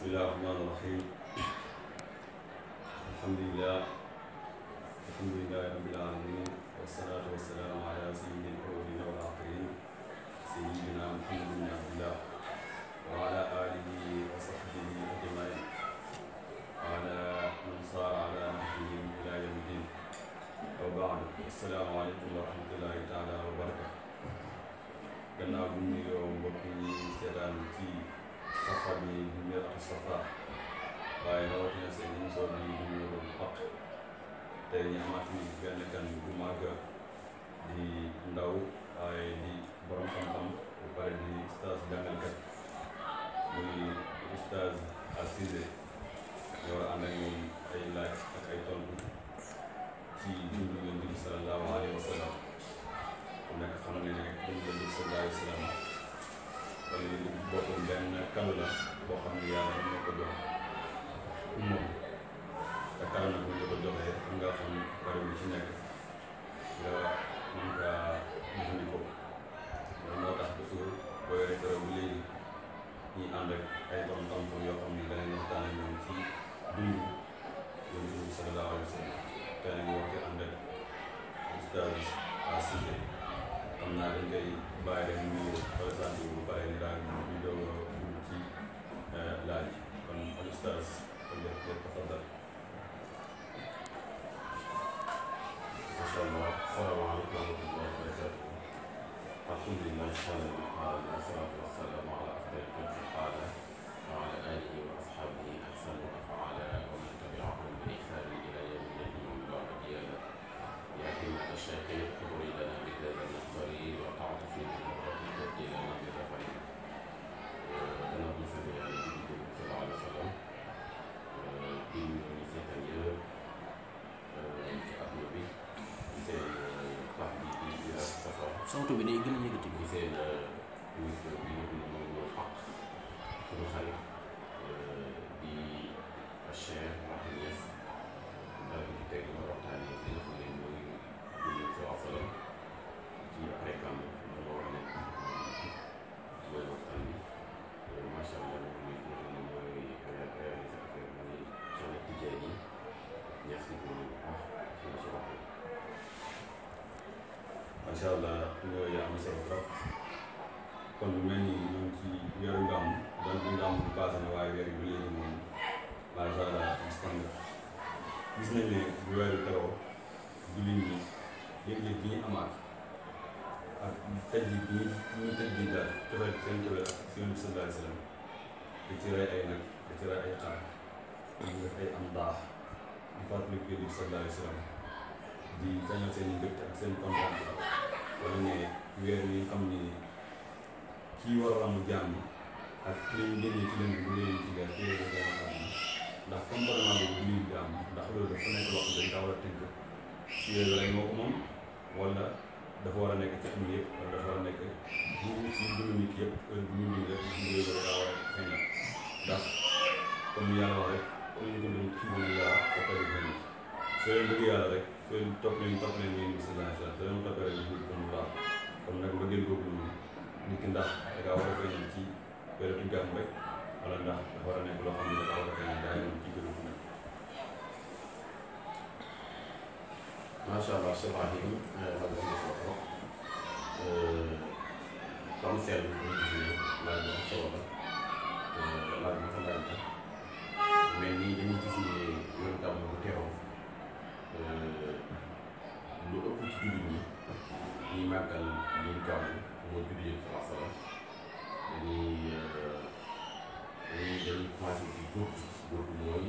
bismillahi rahmaani rahim alhamdulillahi rabbil alamin wassalaatu wassalaamu ala sayyidil awwalina wal axirin sayyidina Muhammad ibn Abdillah wa ala alihi wa sahbihi ajmain wa ala man saara ala nahjihim ila yawmi din wa baadu assalaamu aleykum wa rahmatullahi taala wa barakatu. gannaaw bu ñu nuyoo mbokk ñi seetaan ci safa bi bu ñëw ak safa waaye rawatina seen émission bi bu ñu doon xaq tey ñu amaat ni benn gan bu màgg di ndaw waaye di borom xam-xam bu pare di ustaaz jàngalkat muy ustaaz Cissé ñoo war a ànd ak ñoom ay laaj ak ay tontu ci dundu Yonent bi sallallahu alayhi wa sallam ku nekk xam ne ne dundu Yonent bi sallallahu alayhi wa sallam kon li boppam benn kàddu la boo xam ne yàlla moo ko jox moom te kàddu nag bu ñu ko joxee am nga xam kàddu bi ci nekk nga mën kaa jëfandikoo loolu moo tax toujours boo yoree kër bu léegi ñuy ànd ak ay borom xam-xam yoo xam ne danañ waxtaan ak ñoom ci dund Yonent bi sallallahu alayhi wa sallam te nañ wax ci ànd ak Oustaz Cissé xam naa dañ koy bàyyi rek ñu présenté bu pare ni daal ñu doog a dugg ci laaj kon Oustaz kon lépp tafadal. macha allah salaamaaleykum wa rahmatullahi wa barakatuh. alhamdulilah wasalaatu wasalaamu ala afdal xalqi taala wa ala alihi wa ashabihi ahsanu afaala wa man tabiahum bi ihsani ila yawmi yadin la diyana يأتينا الشيخ يذكر لنا بهذا المحضر وتعطف تبدي لنا بالرفع dana bu sant yàlla di di sallallahu alayhi wa sallam di nuyu seetaan yëpp ci àdduna bi di seen pax bi di safa sawtu bi day gën a yëkkati di seen émission bi nga xam ne mooy ñëw xaq suñu xarit di Cheikh Mouhamed Niass daal di teg ma waxtaanee li nga xam ne mooy salaam ci après kan la moo war a nekk mooy waxtaan bi macha allah mooy réalisateur muy Cheikh Tidiane Niass di ko bu baax suñu si waxee. macha allah yooyu am na solo trop kon lu mel ni ñoom ci weeru gàmmu donc bu gàmmu bi passé na waaye weer bi léegi moom macha allah gis nañ ne bu weeru teroo jullit ñi yëg-yëg bi ñu amaat ak tëj bi ñu tëj bi daal cofeel seen cofeel ak si Yonent bi sallallahu alayhi wa sallam di ci rey ay nag di ci rey ay xar di def ay am daax di fàttali ko Yonent bi sallallahu alayhi wa sallam di feeñal seen mbégte ak seen kontaan wala ne weer yi xam ni kii war a ramu jaam ak ki leen génnee ci leen bu leen ci leer kii la gën a xam ndax comportement boobu jullit bi am ndax loolu dafa nekk loo xam dañ kaa war a tënk ci yooyu rek moo ko moom wala dafa war a nekk ci am yëpp wala dafa war a nekk bu ci dundu nit yëpp bu ñu dund rek yooyu rek daa war a feeñal ndax comme yàlla wax rek comme ñu ko doon ci moom laa ko koy bëgg soo leen bëgg yàlla rek soo leen topp leen Yonent bi sallallahu alayhi wa sallam soo leen toppee rek ñu ko mu baax kon nag bëggeel boobu noonu nit ki ndax da ngaa war a feeñal ci période gàmm rek wala ndax dafa war a nekk loo xam ne dafa war a feeñal daa yoon ci gërëm nag. macha allah Cheikh Ibrahim xam nga am solo trop comme seen bi ñu gis ne laaj bu am solo la laaj bu fa laaj mais nii dañuy gis ne yoon gàmm bu teewoo lu ëpp ci jullit ñi ñuy màggal ñuy gàmm moo judd yëpp salaa salaam dañuy commencé ci góob mooy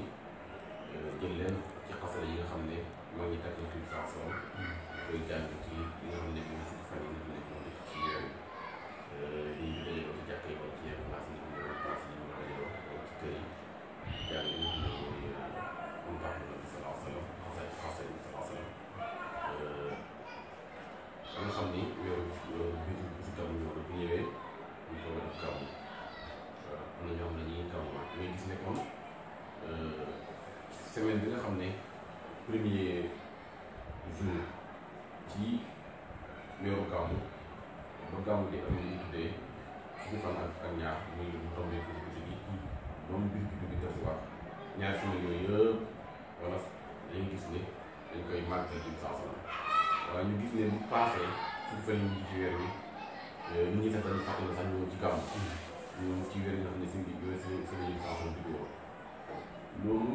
jël leen ci xasala yi nga xam ne moo ngi tàggat ci salaa salaam koy jàng ci li nga xam ne bii fukki fan yi nga xam ne moo nekk ci weer yi di dajaloo ci jàkka yi wala ci yenn place yi nga xam ne place yi ñu dajaloo wala ci kër yi jàng yi nga xam ne mooy am baax na ci salaa salaam xasa yi salaa salaam ba nga xam ni weeru bisu gàmmu ñëw bu ñëwee ñu ko def gàmmu am na ñoo xam ne ñuy gàmmuwaat mais gis ne kon semaine bi nga xam ne premier jour ci weeru gàmmu ba gàmmu di am li ñuy tuddee fukki fan ak ñaar muy mu tombé ci guddi gi bu moom bis bi dugg delluwaat ñaari semaine yooyu yëpp wala dañuy gis ne dañ koy màggal ci saa salaam waaye ñu gis ne bu paasee fu fan yi ci weer wi nit ñi sax dañu fàttali sax ñëw ci gàmm ñoom ci weer yi nga xam ne seen yooyu seen saa salaam juddoo loolu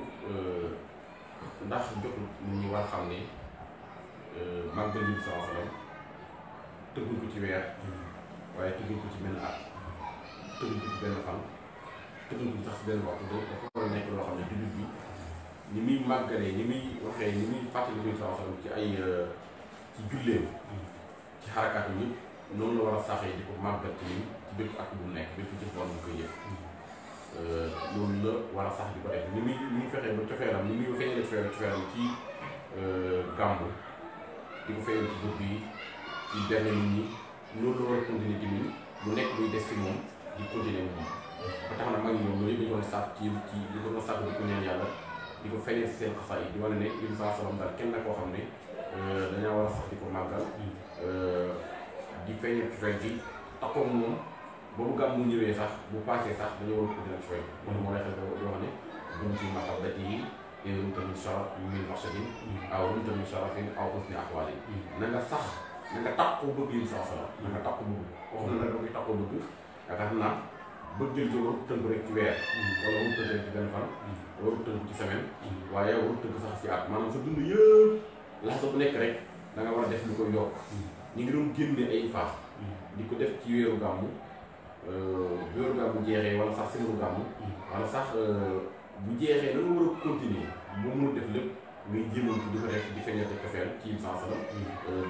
ndax jotul nit ñi war xam ne màggal yi saa salaam tëggul ko ci weer waaye tëggul ko ci benn at tëggul ko ci benn fan tëggul ko sax si benn waxtu dafa war a nekk loo xam ne jullit bi ni muy màggalee ni muy waxee ni muy fàttali bi saa salaam ci ay ci julleem ci xarakaatam yëpp noonu la war a saxee di ko màggal ci nii ci bépp at bu nekk bépp jëf war bu koy yëf loolu la war a sax di ko def ni muy fexee ba cofeeram ni muy feeñee cofeeram ci gàmmu di ko feeñal ci bët yi ci benn nit ñi loolu la war a continuer tamit mu nekk luy des ci moom di continuer moom ba tax na mag ñi ñoom loolu yëpp dañu doon sàkk ci di ko doon sàkk di ko ñaan yàlla di ko feeñal si seen xasaay yi di wane ne Yonent saa salaam daal kenn la koo xam ne dañoo war a sax di ko màggal di feeñal cofeel gi taxoon moom boobu gàmmu ñëwee sax bu paasee sax dañoo war a continuer cofeel moom moo lay xel di wax ne dum ci mahabbati yi in rumta min sharaf min maqsadin aw rumta min sharafin aw husni ahwalin na nga sax na nga takkoo bëgg Yonent saa salaam na nga takkoo bëgg wax na nag da koy takkoo bëgg yaakaar naa bëggal ci warut tënk rek ci weer wala warut tënk rek ci benn fan warut tënk ci semaine waaye warut tënk sax ci at maanaam sa dund yëpp laxasa bu nekk rek da nga war a def lu koy yokk ñu ngi doon génne ay faax di ko def ci weeru gàmmu jeexee wala sax semaine gàmmu wala sax bu jeexee da nga war a continuer boo mënul def lépp ngay jéemal ko di ko def di feeñal cofeel ci Yonent saa salaam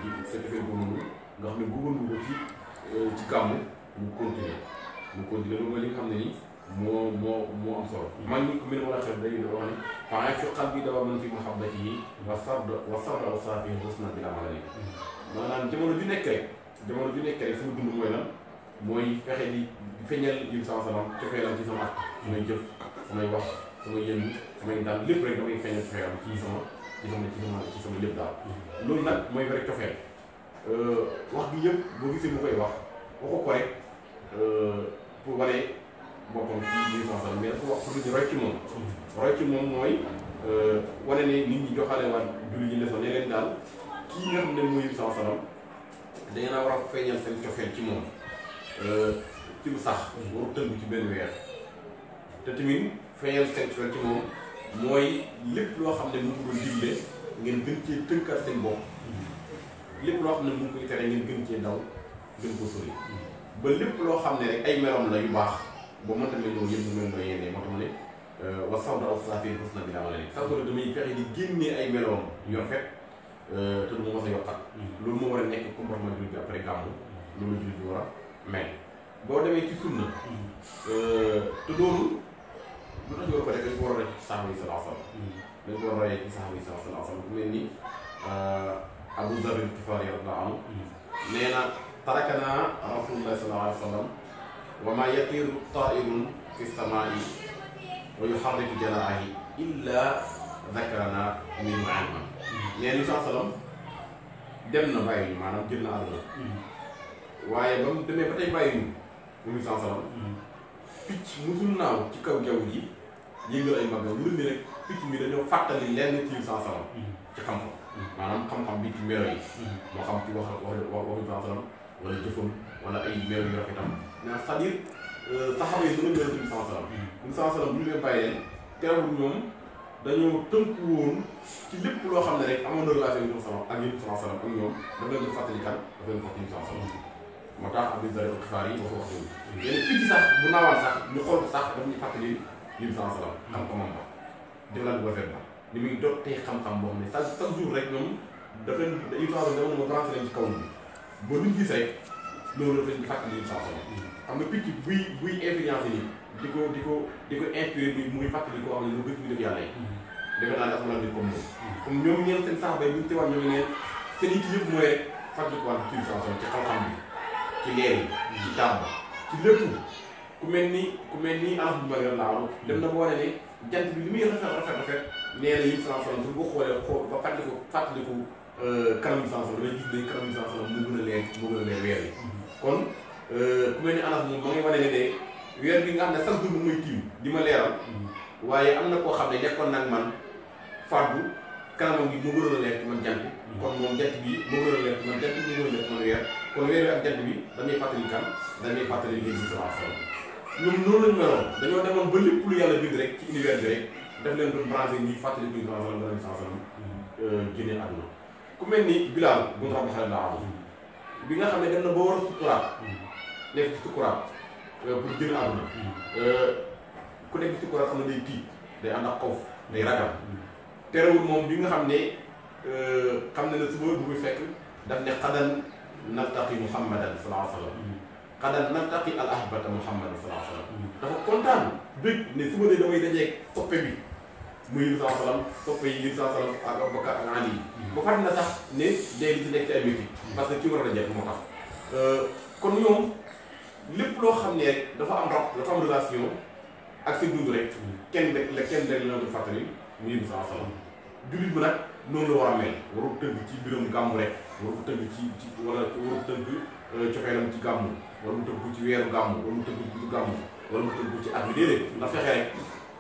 di sa cofeel boobu noonu nga xam ne bëggoon ko ci gàmmu mu continuer loolu mooy li nga xam ne ni moo am solo man ñi ko mën wala xel day wax ne fa fi qalbi dawa man fi mahabbatihi wa sarda wa safi husna bila malali maanaam jamono ju nekk rek sama dund mooy lan mooy fexe di feeñal Yonent saa salaam cofeelam ci sama at samay jëf samay wax samay yëngu samay daal lépp rek damay feeñal cofeelam ci sama lépp daal loolu nag mooy vrai cofeel wax gi yëpp boo gisee mu koy wax waxu ko rek pour wane boppam ci Yonent saa salaam mais dafa wax pour ñu roy ci moom mooy wane ne nit ñi joxale waat julli ñi leçon ne leen daal kii nga xam ne mooy Yonent saa salaam da ngeen a war a feeñal seen cofeel ci moom ci lu sax waru tënk ci benn weer te tamit feeñal seen cofeel ci moom mooy lépp loo xam ne mu ngi ko doon digle ngeen gën cee tënkal seen bopp lépp loo xam ne mu ngi koy tere ngeen gën cee daw gën ko sori ba lépp loo xam ne rek ay meloom la yu baax boo mënta mel noonu yëpp mel noo yéene moo tax ma ne wa sawda aw saafir bës na bi daa ma la ne sax damay fexe di génnee ay meloom yu rafet te du ma mos a yokkat loolu moo war a nekk comportement jullit bi après gàmmu loolu jullit bi war a mel boo demee ci sunna te loolu lu tax ñu war ko def dañ ko war a def ci saxaaba yi sallallahu alayhi wa sallam dañ ko war a royee ci saxaaba yi sallallahu alayhi wa sallam ku mel ni Abu Zarr al-Ghifari radiyallahu anhu nee na tarakanaa rasulullah sallallahu alayhi wa sallam wa ma yatiru tairun fi samaa'i wa yuharriku janaahi illa zakarana min ma'ilman nee na saa salaam dem na bàyyi ñu maanaam jël na àdduna waaye ba mu demee ba tey bàyyi ñu mu saa salaam picc musul naaw ci kaw jaww ji yëngal ay magam lu ni rek picc mi dañoo fàttali lenn ci saa salaam ci xam-xam maanaam xam-xam bi ci melo yi moo xam ci waxu saa salaam wala jëfam wala ay melo yu rafetam mais c'est-à-dire saxaaba yi mën a melo ci saa salaam mu saa salaam bu ñu leen bàyyi leen teewul ñoom dañoo tënku woon ci lépp loo xam ne rek amoon na relation yu sama ak yëpp sama salaam ak ñoom dafa leen di fàttali kan dafa leen fàttali sama salaam moo tax Abu Zarr al-Ghifari yi wax yéen picc sax bu naawaan sax ñu xool ko sax daf ñu fàttali yëpp sama salaam xam ko moom ba def lan bu rafet ba ni muy dottee xam-xam boo xam ne chaque jour rek ñoom dafa leen yëpp sama salaam dama branché leen ci kaw bi ba luñ gis rek loolu dafa leen di fàttali yëpp sama salaam xam nga picc buy influencé nii di ko inspiré bi muy fàttali koo xam ne lu gis ñu def yàlla yi defe naa ne asma la comme moom comme ñoom ñeen seen saxaba yi bu ñu teewaat ñoom ne seen it yëpp mooy rek fàttali ko wàllu ci xam-xam bi ci leer yi ci tàmba ci lépp ku mel ni Anas bu Malik laaw dem na boo wane ne jant bi li muy rafet nee na yëpp sans salam su boo xoolee ba fàttaliku kanam bi sans salam damay gis ne kanam bi sans salam moo gën a leer weer yi kon ku mel ni Anas moom ma ngay wane ne de weer bi nga xam ne sax du muy tiim di ma leeral waaye am na koo xam ne nekkoon nag man fàddu kanamam gi moo gënoon a leer ci man jant kon moom jant bi moo gënoon a leer ci man jant bi moo gënoon a leer ci man weer kon weer wi ak jant bi dañuy fàttali kan dañuy fàttali ngeen si sama asal ñoom noonu lañu meloon dañoo demoon ba lépp lu yàlla bind rek ci univers bi rek daf leen doon branché ñuy fàttali kuy sama asal danañ sama asal génne àdduna ku mel ni Bilaal bu nga xam ne xale laa bi nga xam ne dem na ba war a sukkuraat nekk ci sukkuraat pour génn àdduna ku nekk ci sukkuraat xam ne day tiit day ànd ak xawf day ragal terewul moom bi nga xam ne xam ne suba bu muy fekk daf ne xadan naltaqi Muhammadan sallallahu alayhi wa sallam xadan naltaqi al ahbata Muhammadan sallallahu alayhi wa sallam dafa kontaan bëgg ne suba de damay dajeeg soppe bi muy yéen saa salaam soppe yi yéen saa salaam ak Abubakar ak Ali ba fàttali na sax ne léegi ci nekk ci ay métti parce que ci war a dajeel moo tax kon ñoom lépp loo xam ne rek dafa am rab dafa am relation ak seen dund rek kenn rek la doon fàttali muy yéen saa salaam jullit bi nag noonu la war a mel warul tënk ci mbiram gàmmu rek warul tënk ci wala warul tënk cofeelam ci gàmmu warul tënk ci weeru gàmmu warul tënk ci gàmmu warul tënk ci at bi déedéet na fexe rek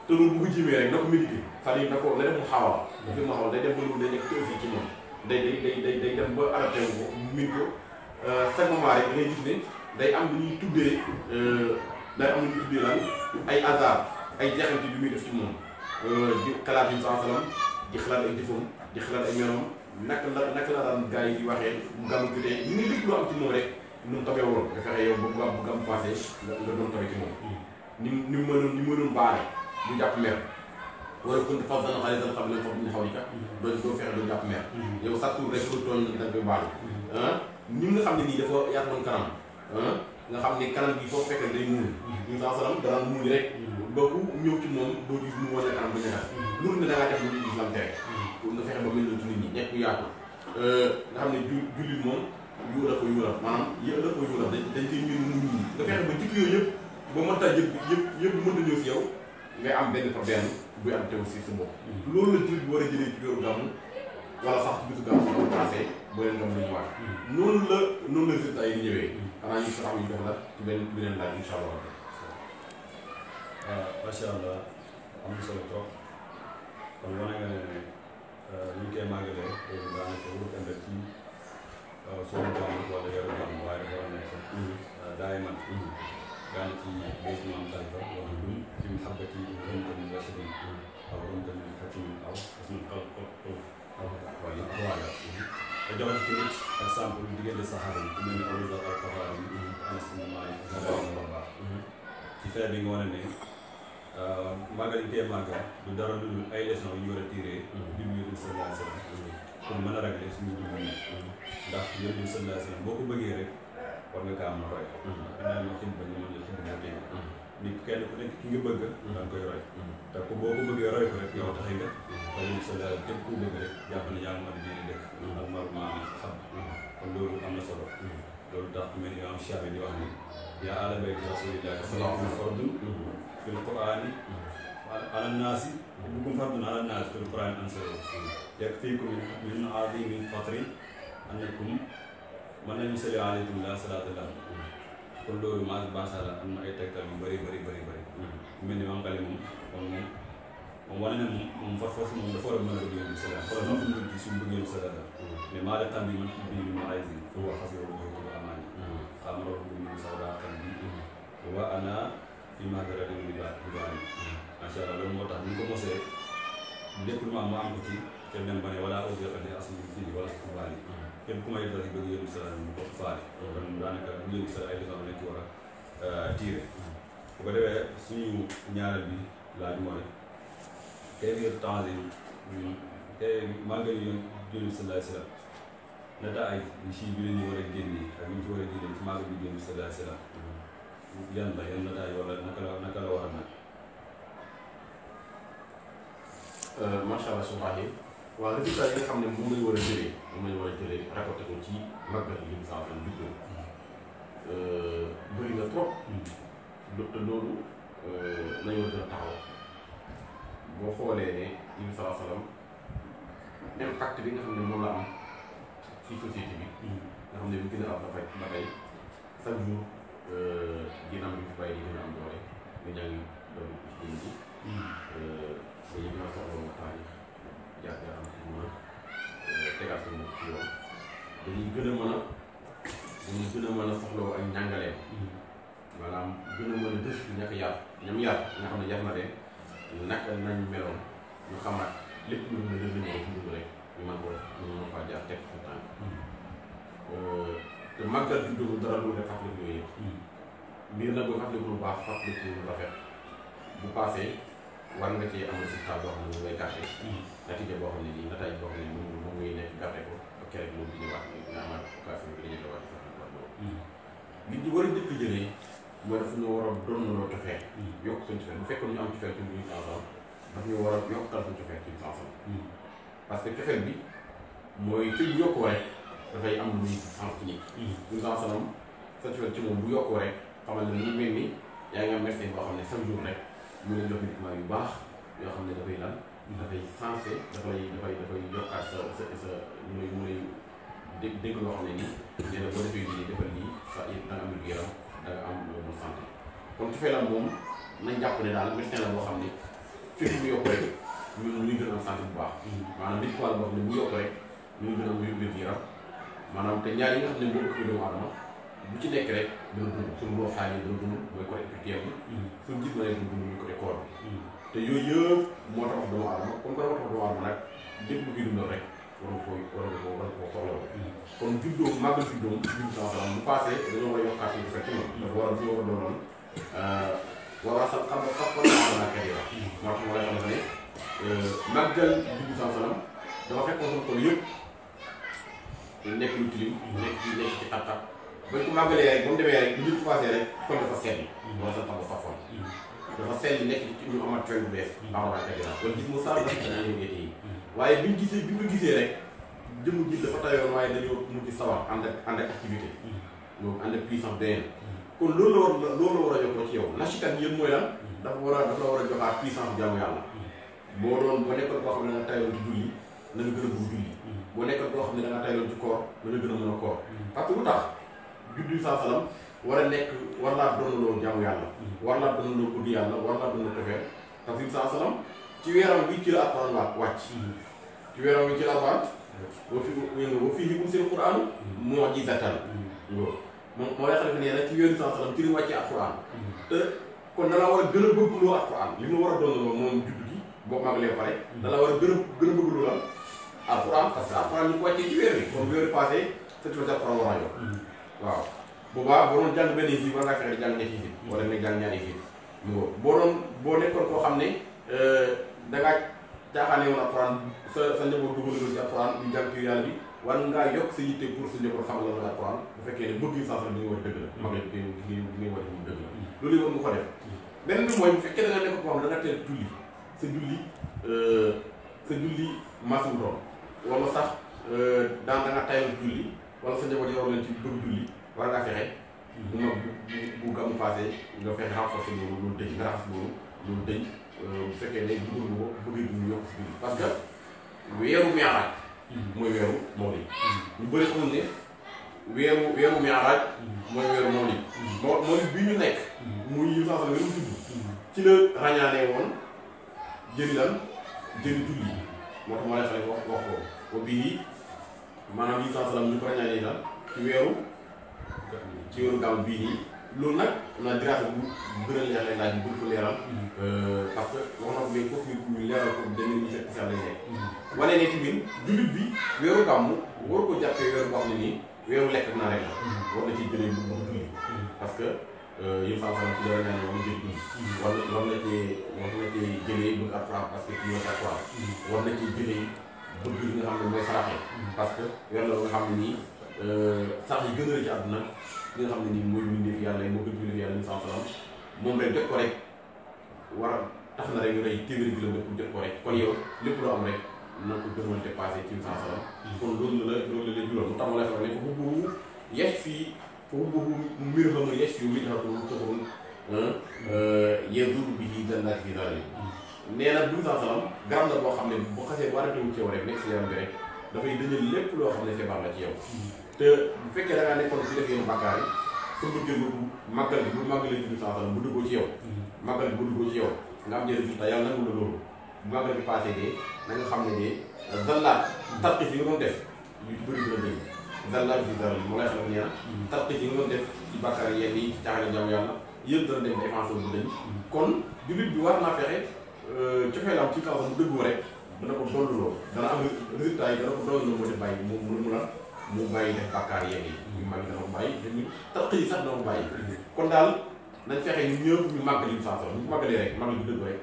te loolu bu ko jimee rek na ko médité c'est-à-dire na ko na def mu xaawal dafa mu xaawal day dem ba loolu day nekk aussi ci moom day dem ba adapté wu ko min ko chaque moment rek da ngay gis ne day am lu ñuy tuddee lan ay hasard ay jeexanti bi muy def ci moom di xalaat yi saa salaam di xalaat ay jëfam di xalaat ay meloom naka la daan gars yi di waxee bu gàmm jotee ñu ngi lépp lu am ci moom rek nu mu tabee woon nga fexe yow bu gàmm passé nga doon tabee ci moom ni mu mënoon baale du jàpp mer wala kon fas dana xale dana xam ne foofu ñu xaw ni kat doo fexe doo jàpp mer yow sax tur rek lu tooñ da nga koy baal ni nga xam ne nii dafa yaatoon kanam nga xam ne kanam gi foo fekkee day muul ñu saa salaam dara muul rek ba ku ñëw ci moom doo gis mu wane kanam bu ñagas loolu ne da ngaa def lu islam tere nga fexe ba mel noonu ci nit ñi nekk yaatu nga xam ne jullit moom yuura ko yuura maanaam yëla ko yuura dañ koy ñun muñ ñi nga fexe ba jikko yooyu yëpp ba mën taa yëpp mën na ñëw si yow ngay am benn par benn buy am teew si sa bopp loolu la jullit bi war a jëlee ci weeru gàmmu wala sax ci bisu gàmmu ba passé boo leen gàmmu lañu waat noonu la résultat yi di ñëwee xanaa ñu sax ñu jox la ci beneen laaj incha allah. macha allah am na solo trop kon wane nga ne ñu koy màggalee loolu daanaka wut ànd ci suñu gàmmu wala weeru gàmmu waaye dafa war a nekk daay man daana ci béykat yi am xalifa wala dum ci muhabbati romtan rashidin aw romtan hakimin aw asman wala te joxe ci nit exemple diggante saxaaba yi ku mel ni Abu Zar al-Ghifari yi Anas ibn Maalik baax ci feer bi nga wane ne màggal yi koy màggal du dara lu dul ay leçons yu ñu war a tiré bimu Yonent bi sallallahu alayhi wa sallam pour mën a régler suñu dund yi ndax Yonent bi sallallahu alayhi wa sallam boo ko bëggee rek war nga kaa am na roy naan ma xib ba ñu mën la xib moo tey nit kenn ku nekk ki nga bëgg da nga koy roy te ko boo ko bëggee roy ko rek yow taxi nga te Yonent bi sallallahu alayhi wa sallam képp ku bëgg rek jàpp ne yaa ngi mën a diine dëkk ak marment bi xam kon loolu am na solo loolu tax mel ni am Shaafi di wax ni yaa ahla bayti rasulillahi salaatukum fardun fil qur'ani ala naasi bukum fardun ala naasi fil qur'ani ansaru yakfiikum min azimi fatri annakum mën nañu sali aleykum la salaatullah kon loolu macha allah am na ay tegtal yu bëri mel ni maam Xali moom wane ne moom force moom dafa war a mën a bëgg Yonent bi salaam xoolal ma fi mu ci suñu bëgg Yonent bi salaam mais maa leen xam ne man bii bi ma ay si foo wax xasee wala ko ba amaani xam nga loolu ñu sax daa xam bi wa ana fi ma dara dem di baax macha allah loolu moo tax ñu ko mosee lépp lu ma am ko ci te même ba ne wala aussi xale asma fii wala su baali képp ku may def rek bëgg Yonent bi salaam mu ko faale kon daanaka bu Yonent bi salaam ay leçon lañ ci war a tiire bu ko defee suñu ñaareel bi laaj mooy tey biir temps yi tey màggal yi Yonent bi sallallahu alayhi wa sallam nata ay si bi la ñu war a génne ak ñu ci war a génne ci màggal bi Yonent bi sallallahu alayhi wa sallam yan nata ay wala naka la war a nag macha allah subhaanahu waaw résultat yi nga xam ne moom lañu war a jëlee récolté ko ci màggal yi saa am juddoo bëri na trop te loolu nañu war a taxaw boo xoolee ne Yonent bi sallallahu alayhi wa sallam impact bi nga xam ne moom la am ci société bi nga xam ne bu gën a am ba tey chaque jour dina am lu fi bàyyi di gën a am doole ñu ñaa ngi doon ci dégg ji dañu gën a soxla taarix jaar-jaar am ci mën a tegaat suñu ci yoon dañuy gën a mën a soxlawoo ak njàngaleem maanaam gën a mën a gëstu ñàkk yar ñam yar nga xam ne yar na leen naka nañ meloon ñu xamaat lépp lu mu ne rek ci dugg rek ñu mën faa jaar teg suñu tànk te màggal juddoo dara lu rek fàttaliku yooyu yëpp mbir nag boo fàttaliku lu baax fàttaliku lu rafet bu passé war nga cee am résultat boo xam ne mu ngay gàtte natija boo xam ne nii nataaj boo xam ne moom ngay nekk gàtte ko ba keroog moom di ñëwaat nga amaat occasion bi dañuy dawaat sax li ñu war a njëkk jëlee mooy dafa ñu war a doon loo cofeel yokk suñu cofeel bu fekkoon ñu am cofeel ci ñu sansam daf ñu war a yokkal suñu cofeel ci sansam parce que cofeel bi mooy ci bu yokkoo rek dafay am lu muy sens ci nit ñu sansanam sa cofeel ci moom bu yokkoo rek xamal ne mu mel ni yaa ngi am médecin boo xam ne chaque jour rek mu ngi jox médicament yu baax yoo xam ne dafay lan dafay sensé dafay yokkaat sa mu lay dégg loo xam ne nii nee na boo defee lii defal lii sa da nga am yaram da nga am bonne santé kon cofeel la moom nañ jàpp ne daal médecin la boo xam ne fépp mu yokk rek ñun ñuy gën a am santé bu baax maanaam nit wàll boo xam ne bu yokk rek ñuy gën a am wér-gu-yaram maanaam te ñaar yi nga xam ne moo ëpp doomu aadama bu ci nekk rek dina dund suñu loo xaar yi dina dund mooy côté spirituel bi suñu gis ma ne dina dund muy côté corps bi te yooyu yëpp moo tax doomu aadama comme que moo tax doomu aadama nag lépp lu koy dundal rek war nga koo soxla kon juddoo màggal juddoo juddu sansalam bu passé dañoo war a yokkaat suñu fekk moom dafa war a fi war a doonoon war a sax xam nga sax fan la kër yi wax moo tax moo lay xam ne màggal juddu sansalam dafa fekkoon sama tool yëpp nekk lu tilim nekk ci xat-xat bañ ko màggalee rek ba mu demee rek bu ñu ko passé rek kon dafa sell wala sa tax safoon dafa sell nekk ci ñu amat cooy bu bees baaxoon kër yi kon gis mu saa dafa yi waaye bi ñu ko gisee rek jëmm ji dafa tayoon waaye dañoo mujj sawar ànd ak activité donc ànd ak puissance benn kon loolu la war a yokkoo ci yow nasikat yëpp mooy lan dafa war a joxaat puissance jaamu yàlla boo nekkoon koo xam ne da nga tayoon ci julli na nga gën a bëgg julli boo nekkoon koo xam ne da nga tayoon ci koor na nga gën a mën a koor parce que lu tax juddu sansalam war laa doonaloo jaamu yàlla war laa doonaloo guddi yàlla war laa doonaloo tefeer parce que sansalam ci weeram bi ci la alxuraan wàcc ci weeram bi ci la alxuraan wa fiihi unzila al-Qur'aan mu'jizatan moo lay xam ne nee na ci weeru sansalam ci li wàcce alxuraan te kon da la war a gën a bëggloo alxuraan li mu war a doonaloo moom juddu gi boo màggalee pare da la war a gën a bëggloo lan alxuraan parce que alxuraan ñu ko wàccee ci weer bi kon weer passé cette fois alxuraan war a yokk waaw boobaa boo doon jàng benn fii war ngaa fexe di jàng ñetti fii wala nga jàng ñaari fii boo nekkoon koo xam ne da ngaa caaxaane woon alxuraan sa njaboot dugal ci alxuraan di jàng ci yàlla bi war ngaa yokk sa yitte pour sa njaboot xamal la la alxuraan bu fekkee ne bëgg sansalam bi nga war a dëgg la mag la bi nga war a dëgg la loolu yi war nga ko def beneen bi mooy bu fekkee da nga nekk koo xam ne da nga teel julli sa julli masul doon wala sax daan da nga tayal julli wala sa njaboot yow leen ci bëgg julli war ngaa fexe bu gàmmu passé nga fexe renforcer loolu dëñ nga raxas loolu dëñ bu fekkee ne dugal nga ko bëgg ñu yokk si biir parce que weeru mi'raaj mooy weeru mawlid ñu bëri xamul ne weeru mi'raaj mooy weeru mawlid mawlid bi ñu nekk muy yu sansalam weeru tudd ci la ràññaanee woon jëri julli moo tax moo lay xale wax ko bii maanaam yi sansalam ñu ko ràññaanee daal ci weeru gàmm bii nii loolu nag naa dirasa bu gën a leer lay laaj bu ko leeral parce que wax na ko léegi foofu ñu leeral ko dañu ñu fekk si lañ nekk wane ne tamit jullit bi weeru gàmm war ko jàppee weeru boo xam ne nii weeru lekk naa rek la war na ciy jëlee bu julli parce que yéen sansalam ci dara ñaan moom jël julli war na cee jëlee bëgg alxuraan parce que kii nga alxuraan war na cee jëlee bëgg li nga xam ne mooy saraxe parce que weer la nga xam ne nii sax yi gën a ci àdduna li nga xam ne nii mooy mbindeef yàlla yi moo gën mbindeef yàlla ñu sansalam moom rek jot ko rek war a tax na rek ñu lay téeméeri kilomètre pour jot ko rek kon yow lépp loo am rek na ko gënoon dépassé ci sansalam kon loolu la jural mu tax ma lay xam ne foofu boobu yees fii foofu boobu mbir xam nga yees fii wi taxatu taxoon yeddu bi ci jannaati fi zalali nee na du sansalam garab la boo xam ne bu xasee warate wu ci yow rek nekk si yaram bi rek dafay dëñal lépp loo xam ne feebar la ci yow te bu fekkee da ngaa nekkoon ci def yenn bàkkaar yi sa bëggee bu màggal bi bu màggalee juddu sansalam bu duggoo ci yow màggal bu dugg ci yow nga am njëriñ résultat yàlla nangu la loolu bu màggal bi passé de na nga xam ne de zallaat tarxis yi nga doon def yu bëri dina dëgg zallaat bi zallaat moo lay xam ne nee na tarxis yi nga doon def ci bàkkaar yenn yi ci caaxaan jaamu yàlla yëpp dana dem défenseur bu dañ kon jullit bi war naa fexe cofeelam ci kaw mu dëggoo rek dana ko dolluloo dana am résultat yi dana ko dolluloo moo def bàyyi mu bàyyi def bàkkaar yenn yi ñu mag dana ko bàyyi dañu tarxis yi sax dana ko bàyyi kon daal nañ fexe ñu ñëpp ñu màggal yu saa ñu màggalee rek màggal bi dëgg rek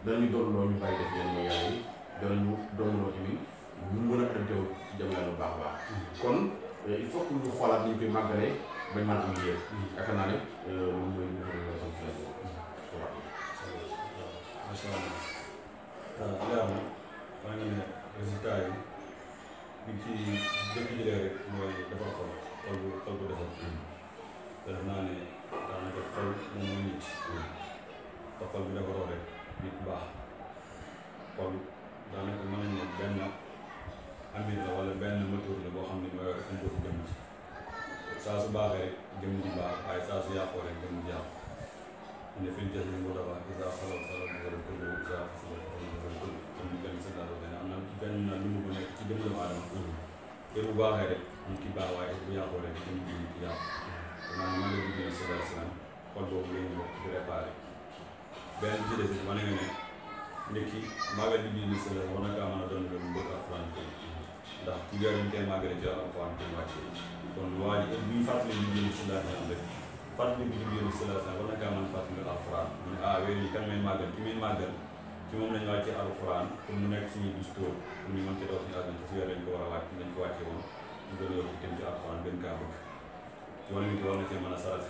danañu dolluloo ñu bàyyi def yenn mooy yàlla yi danañu dolluloo tamit ñu mën a adapté wu ci jëm yàlla bu baax a baax kon il faut que ñu xoolaat ni ñu koy màggalee bañ mën a am yéen yaakaar naa ne loolu mooy ñu macha allah leer na maa ngi ne résultat yi bi ci dëkk jëlee rek mooy defar xol bu defar te def naa ne daanaka xol moom mooy nit te xol bi defaroo rek nit baax xol daanaka mën nañu ne benn amir la wala benn moteur la boo xam ne mooy dañ ko jëm ci saa su baaxee rek jëm ji baax waaye saa su yàqoo rek jëm ji yàqu ne fi ñu jël ñu ko dafa isa xalaat xalaat bu ko ko isa xalaat xalaat ko comme ni benn sëñ am na benn lu mu nekk ci jëm doomu aadama te bu baaxee rek nit ki baax waaye bu yàqoo rek jëm ji nit ki yàqu maanaam man la liggéey sallallahu alayhi wa sallam xol boobu la ñu di réparé benn ci des wane nga ne nit ki maagal bi liggéey sallallahu war na kaa mën a doon lu bëgg alxuraan ko ndax ci weer ñu koy màggale ci alxuraan ko wàcce kon waa ji bu ñu fàttali liggéey sallallahu alayhi wa sallam rek fàttali bi liggéey sallallahu alayhi wa sallam war na kaa mën a fàttali alxuraan mu ne weer yi kan may màggal ki may màggal ci moom lañu wàcce alxuraan pour mu nekk suñuy discours pour ñu mën ci daw suñu àdduna ci weer lañ ko war a wàcc lañ ko wàcce woon ñu gën a yokk itam ci alxuraan gën kaa bëgg ci wàllu nit war na cee mën a sarate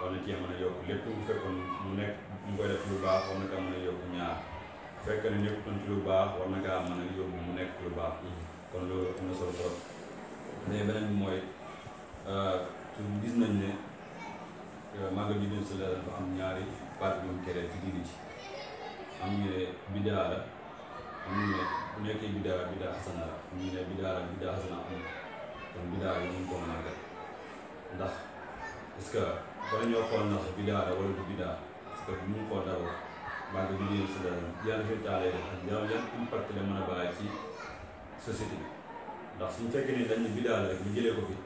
war na cee mën a yokk lépp bu fekkoon mu nekk mu koy def lu baax war na kaa mën a yokk ñaar bu fekkee ne nekkutoon ci lu baax war na kaa mën a yóbbu mu nekk lu baax kon loolu am na solo trop mais beneen bi mooy gis nañ ne màggal bi si la dafa am ñaari parti yu mu keree ci diini ci am ñu ne bidaa la am ñu ne bu nekkee bidaa xasana la am ñu ne bidaa la bidaa xasana am kon bidaa yi ñu ko màggal ndax est-ce que bala ñoo xool ndax bidaa la wala du bidaa parce que bu ñu xool d'abord màggal bi si la yan résultat lay def ak yan impact la mën a bàyyi ci société bi ndax suñu fekkee ne dañ ne bidaa la rek ñu jëlee ko fi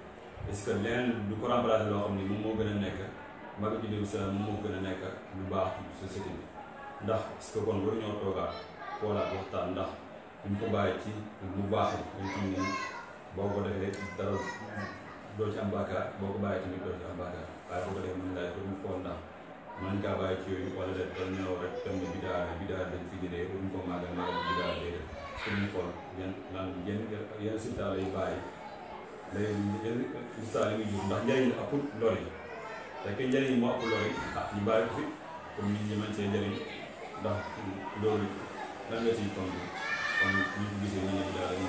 est-ce que leneen du ko remplacer loo xam ni moom moo gën a nekk màggal bi moom moo gën a nekk lu baax ci société bi ndax est-ce que kon waruñoo toogaat xoolaat waxtaan ndax duñ ko bàyyi ci lu baax la dañ xam ni boo ko defee dara doo ci am bàkkaar boo ko bàyyi tamit doo ci am bàkkaar waaye boo ko defee mën ngaa ko ñu xool ndax mën ngaa bàyyi ci yooyu wala def dañ ñëw rek tam ne bidaa dañ fi jëlee waruñ ko màggal màggal bidaa day def pour ñu xool yan résultat lay bàyyi yan résultat la muy jur ndax njëriñ la ëpp lor yi fekkee njëriñ moo ëpp lor yi ñu bàyyi ko fi comme nit ñi mën see njëriñ ndax loolu lan nga ciy tontu comme ñu ko gisee ñu ne bidaa la ñu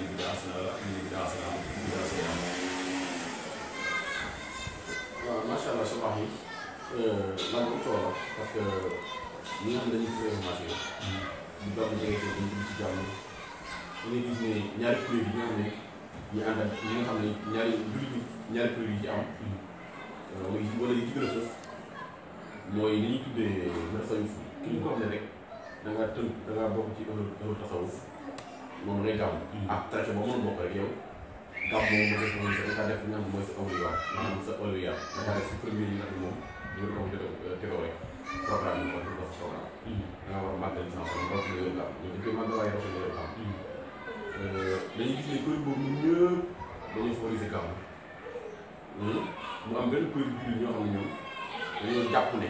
ne bidaa asana la ñu ne bidaa asana bidaa asana waaw macha allah sa baax yi lan am solo parce que ñi nga xam ne dañuy fi information ñu doon jege si dañ ci jàmm ñu gis ne ñaari kuréel yi nga xam ne ñu ànd ak ñi nga xam ne ñaari kuréel yi ci am wala yi ci gën a fës mooy li ñuy tuddee tasawuf ki ñu ko xam ne rek da ngaa tënk da ngaa bokk ci ëllëg tasawuf moom ngay gàmm ak traité ba mën bokk rek yow gàmm moom nga def moom da def li nga xam mooy sa awliya maanaam sa awliya da def si premier yi nga xam moom ñu ko tegoo rek programme bi ko sa programme da nga war a màggal licence am bokk nga yow gàmm ñu dañ koy màggal waaye rafet nga yow gàmm dañuy gis ne kuréel boobu ñun ñëpp dañuy favoriser gàmm mu am benn kuréel jullit ñoo xam ne ñoom dañoo jàpp ne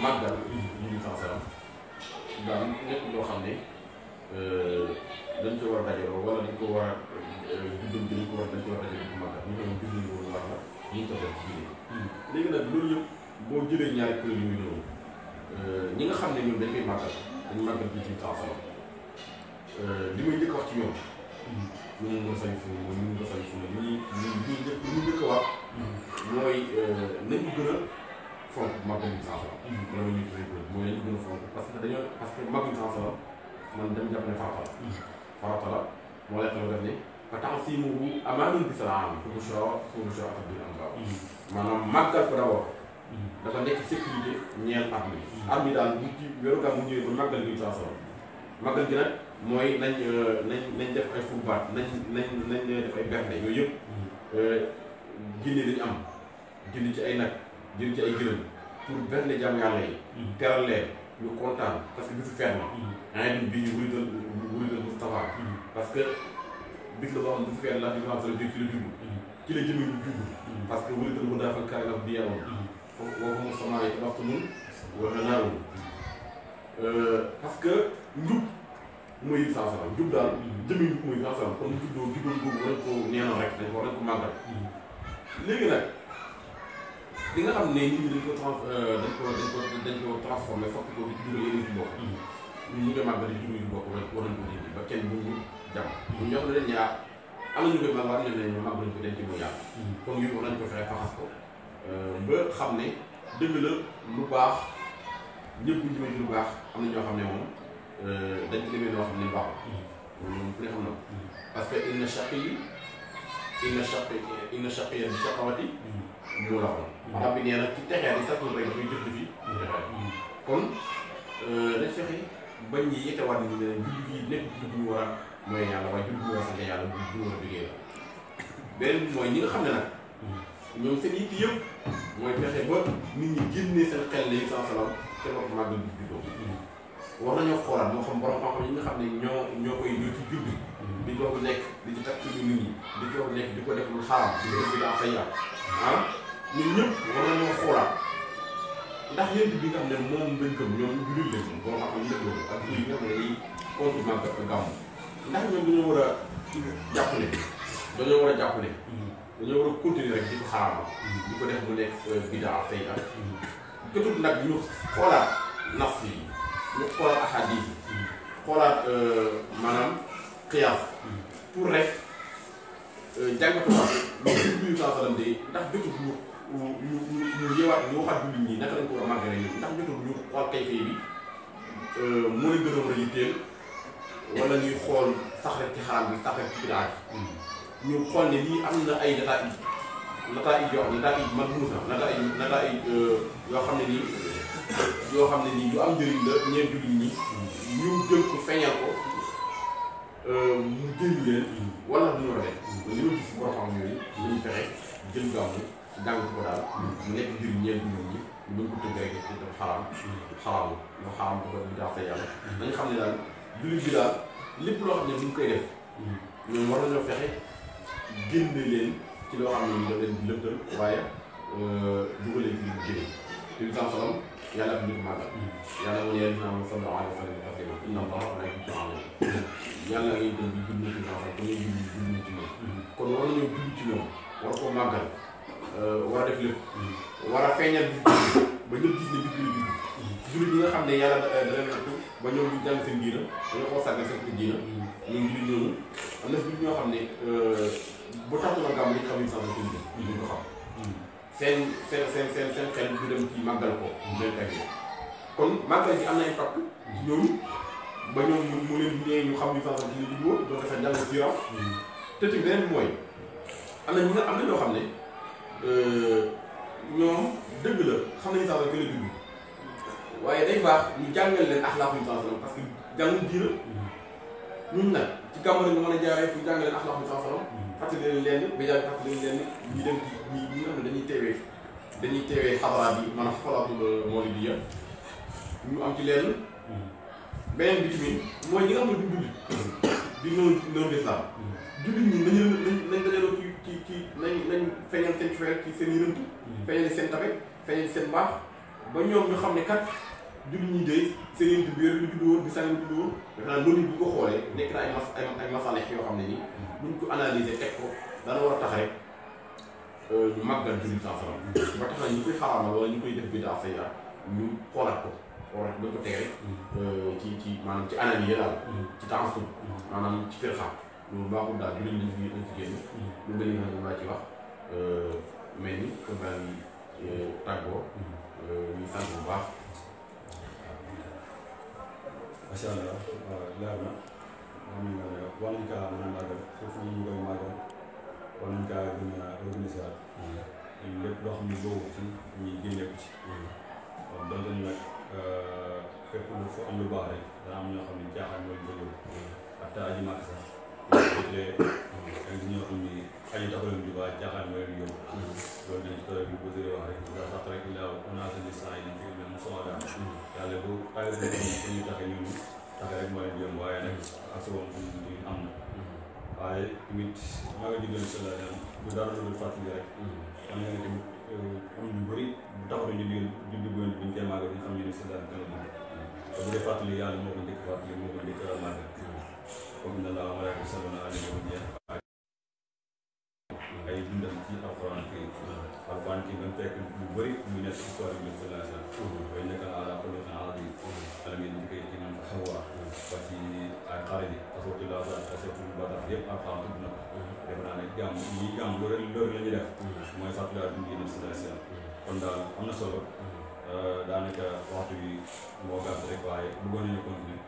màggal licence am daan nekk loo xam ne dañ ko war a dajaloo wala dañ ko war a juddum dañ ko war a dajaloo bu màggal ñu koy gis nañu loolu war la ñu ko def ci léegi nag loolu yëpp boo jëlee ñaari kuréel yooyu noonu ñi nga xam ne ñoom dañ koy màggal dañ màggal bi ci temps sama li may njëkk wax ci ñoom lu mu nga sañ fu mooy ñu nga sañ fu ne li ñu njëkk a wax mooy nañ ko gën a fonk màggal bi temps sama loolu ñu mooy nañ ko gën a fonk parce que màggal bi temps sama man dem jàpp ne farata la moo lekk loo def ne fa ta'zimuhu amaanun bi salaam fu mu soo ak bi am baaw maanaam màggal ko d'abord dafa nekk sécurité ñeel at mi. at mi daal bu ci weeru gàmmu bu ñëwee ba màggal gi saa solo màggal gi nag mooy nañ def ay furbaat nañ def ay bernde yooyu yëpp jinne dañu am jënd ci ay nag jënd ci ay gërëm pour bernde jàmm yàlla yi. teral leen ñu kontaan parce que bisu feet la. indi bi ñu wuridal Mustafa parce que bis la boo xam ne bisu feet la di nga xam ne ci la jublu ci la jëmee ñu jublu parce que wuridal mu dafa kaay nag bi yawoon foofu mu sama yi waxtu mun wala naawul parce que njub mooy sansara njub daal jëmee njub mooy sansara kon juddoo boobu war nañ ko neenoon rek dañ war nañ ko màggal léegi nag li nga xam ne nit ñi dañ ko transformé fokk ko di ci dugal yeneen ci bokk ñun ñu koy màggal di dugal yu bokk war nañ ko dindi ba kenn bu ñu jàmm bu ñoo xam ne dañ ñaa am nañu koy màggal am nañ ne màggal ko denc mu yàlla comme yu war nañ ko fexe faxas ko ba xam ne dëgg la lu baax ñëpp bu ñu jëmee ci lu baax am na ñoo xam ne moom dañ ci demee noo xam ne baaxul moom ku ne xam na ko parce que inna shaqiya bi shaqawati moo la xool arab bi nee na ci texee di satul rek dafay jëf fi kon dañ fexe bañ ñi yetewaat ni ne julli gi nekk julli bu ñu war a mooy yàlla waaye julli bu ñu war a sant yàlla bu ñu war a liggéey la beneen bi mooy ñi nga xam ne nag ñoom seen yitte yëpp mooy fexe ba nit ñi génnee seen xel la yi saa salaam te wax màggal bi juddoo war nañoo xoolaat moo xam borom xam-xam yi nga xam ne ñoo koy ñoo ci jubbi di ko nekk di ci takk suñu nit ñi di ko nekk di ko def lu xaram di ko def bi daa fay ñun ñëpp war nañoo xoolaat ndax yéen bi nga xam ne moom lañ gëm ñoom jullit lañ moom boo xam ne ñu def loolu ak jullit yi nga xam ne dañuy contre màggal ak gàmmu ndax ñoom dañoo war a jàpp ne dañoo war a continuer rek di ko xaraamal di ko def mu nekk bidaa fay ak jotul nag ñu xoolaat naf yi ñu xoolaat ahadis yi xoolaat maanaam xiyaas pour rek jàngatuwaat ñu biir saa salaam de ndax jotul ñu yeewaat ñu waxaat jullit ñi naka lañ ko war a màggale ñu ndax jotul ñu xool kay fay bi moo leen gën a war a yitteel wala ñuy xool sax rek ci xaraam bi sax rek ci bidaa bi ñu xool ne lii am na ay nataay yoo xam nataay man muusa nataay yoo xam ne nii yu am njëriñ la ñeent jullit ñi ñu jël ko feeñal ko mu jëriñ leen wala du ñu war a def li ma gis borom xam yooyu ñu fexe jël gàmmu jàng ko daal mu nekk njëriñ ñeent jullit ñi ñu mën ko tëgg rek ci def xaraam nga xaraam ko bi daa fay yàlla dañu xam ne daal jullit bi daal lépp loo xam ne bu ñu koy def ñoom war nañoo fexe génne leen ci loo xam ne ñu daf leen di lëkkal waaye dugal leen ci li jëriñ te bi salaam yàlla ak nit màggal yàlla mu ne naa ma sallallahu alayhi wa sallam taslima inna allaha wa malaikatahu yàlla ngay dem di julli ci ba ngay julli ci moom kon war nañoo julli ci moom war koo màggal war a def lépp war a feeñal ba ñëpp gis ne bis bi jullit ñi nga xam ne yàlla da leen nattu ba ñoom ñu jàng seen diina dañoo koo sàggal seen diina ñoom jullit ñooñu am na jullit ñoo xam ne bu taxu na gàmm liñ xam ne sax ñu ko xam seen xel du dem ci màggal ko ñu leen teg kon màggal gi am na impact ñoom ba ñoom mu leen ñee ñu xam ni sax ci li jubboo doo defe jàng siram te tamit beneen bi mooy am na ñoo xam ne ñoom dëgg la xam nañu sax gën a dugg waaye day baax ñu jàngal leen axlaaqu sallam parce que jànguñ diina ñun nag ci gàmm la nga mën a jaaree pour jàngal leen axlaaqu sallam fàttali leen béja bi fàttali leen ñi dem ci ñi nga xam ne dañuy teewee xabaraat yi maanaam xabaraatu mawlidiya ñu am ci leen beneen bi tamit mooy ñi nga xam ne duñ jullit di noonu lislaam jullit ñi nañ dajaloo ci nañ feeñal seen cofeel ci seen yërënt feeñal seen tabe feeñal seen mbaax ba ñoom ñu xam ne kat jullit ñi de seen yërënt bi wér lu juddoo woon bi sànni juddoo woon defe naa loolu bu ko xoolee nekk na ay masalex yoo xam ne nii buñ ko analyser teg ko dana war a tax rek ñu màggal jullit saa salaam ba tax na ñu koy xaraamal wala ñu koy def bidaa say ñu xoolaat ko xoolaat bañ ko teg rek ci maanaam ci analyser daal ci taxasub maanaam ci firxa loolu baaxul daal jullit nañ ci génn lu mel ni nga xam ne laa ci wax mel ni comme daal di tàggoo ñu sant bu baax. macha allah leer na xam nga war nañ kaa mën a màggal foofu ñu koy màggal war nañ kaa gën a organiser waat lépp loo xam ne boobu ci ñuy génne ko ci kon donte ñu nag fépp lu fa am lu baax rek dana am ñoo xam ne jaaxal mooy bëgg hatta aji màkk sax léeg-léeg da ñoo xam ni aji taxalam di waa jaaxal mooy leen yóbbu loolu dañ ci tool bi bu dee wax rek nga sax rek laaw onaatali saa yi fi mu soo daan yàlla bu ay ñu taxe ñun taxe rek moo leen yóbbu waaye nag ak sa woon ñu am na waaye tamit maa nga jigéen sa la bu dara lu fàttali rek xam nga tamit am ñu bëri bu taxatu ñu julli bu ñu koy màggal ñu xam ñu ne sa daan dana dund te bu dee fàttali yàlla moo ko njëkk fàttali moo ko njëkk màggal comme na la alayhi sallallahu alayhi wa sallam ay dundam ci alquran kii dañ fekk lu bëri ñu nekk histoire bi sallallahu alayhi wa sallam way nekk ala xuluqin azim alam yi di koy ci ñoom xawa ba ci ay xare yi asootu laasa asootu badar yëpp alquran tudd na ko def naa ne jàmm ñi jàmm loolu la ñuy def mooy fàttaliwaat bi ngi dem sallallahu alayhi wa sallam kon daal am na solo daanaka waxtu bi moo gàtt rek waaye bëggoon nañu continuer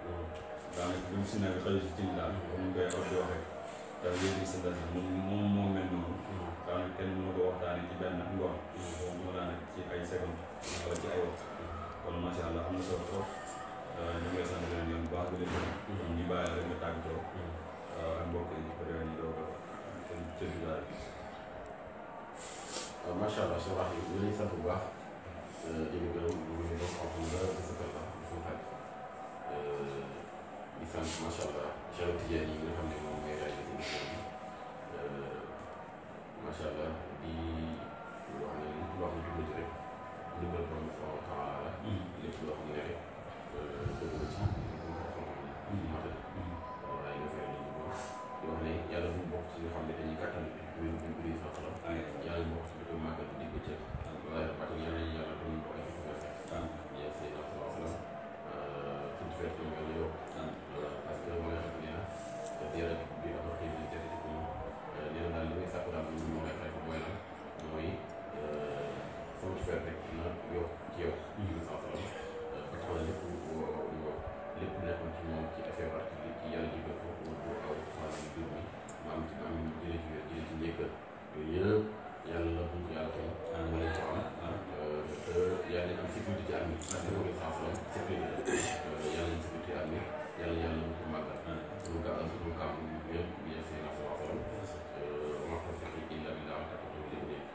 daanaka bu si nawet xëy si ci daal comme ni ñu koy wax di waxee te yéen di sallallahu alayhi wa sallam moom moo mel noonu daanaka kenn mënu ko waxtaanee ci benn ngoon moom moo daanaka ci ay seconde wala ci ay waxtu kon macha allah am na solo trop ñu ngi lay sant leen yoon bu baax di leen gërëm ñu bàyyi la rek nga tàggatoo ak mbokk yi ko defee ñu doog a jënd daal. waaw macha allah soo wax ñu ngi sant bu baax di ñu gërëm ñu ngi doon xam nga defal la suñu xarit di sant macha allah Cheikh Tidiane yi nga xam ne moom mooy réalisé émission bi macha allah di wax ne lépp loo xam ne jublu ci rek ndimbal borom subhanahu wa taala lépp loo xam ne rek dëgg la ci matal waaye nga fay nañu ko di wax ne yàlla bu bokk ci nga xam ne dañuy gàttal wér bu ñu sa xalam yàlla bokk ci ko màggal di ko cër waaye parce que yàlla yàlla doon ko ay ya Seydina sallallahu alayhi wa sallam suñu feet ko mel yow parce que moo nga xam ne na te yàlla bi am xëy di jëte ci ko nee na daal li may sàkku daal ñu moo ngay fay ko mooy lan mooy sama feet rek na yokk ci yow sallallahu alayhi wa sallam ba tax na lépp nekkoon ci moom ci feebar ci yàlla jigal ko bu aw maanaam biir mi maam ci maam jëlee ci wér jëlee ci njëkkal yooyu yëpp yàlla la buñ ko yàlla toll mu lañ ko am te yàlla am sécurité ci am parce que moo ngi sansalam sécurité yàlla am sécurité am ni yàlla yàlla mu ko màggal suñu gàmm yëpp yéen seen sansalam ma ko fekk illa billah ak ko lépp lépp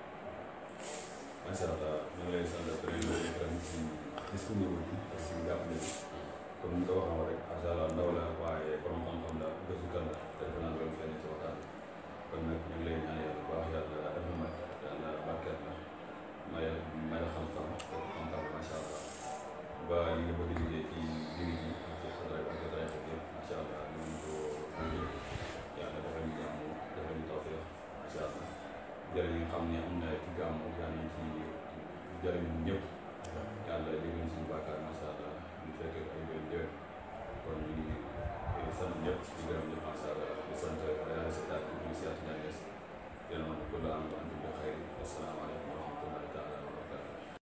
macha allah ñu ngi lay sant vraiment ci disponible bi ak si gàpp bi comme ni nga ko waxoon rek macha allah ndaw la waaye borom xam-xam la gëstukat la te defe naa loolu feeñ ci waxtaan kon nag ñu ngi lay ñaan yàlla bu baax yàlla def na mag yàlla barkeel la may la xam-xam xam-xam macha allah ba li nga bëgg liggéey ci diini bi ak ci xadra ak tarixa bi yëpp macha allah ñu ngi ko liggéey yàlla defal ñu jàmm defal ñu tawfeex macha allah jërë nga xam ne am na ci gàmm yaa ngi ci jërëjëf ñëpp yàlla dégg suñu bàkkaar macha allah ñu fekk ay déwén kon ñu ngi sant ñëpp di gërëm ñëpp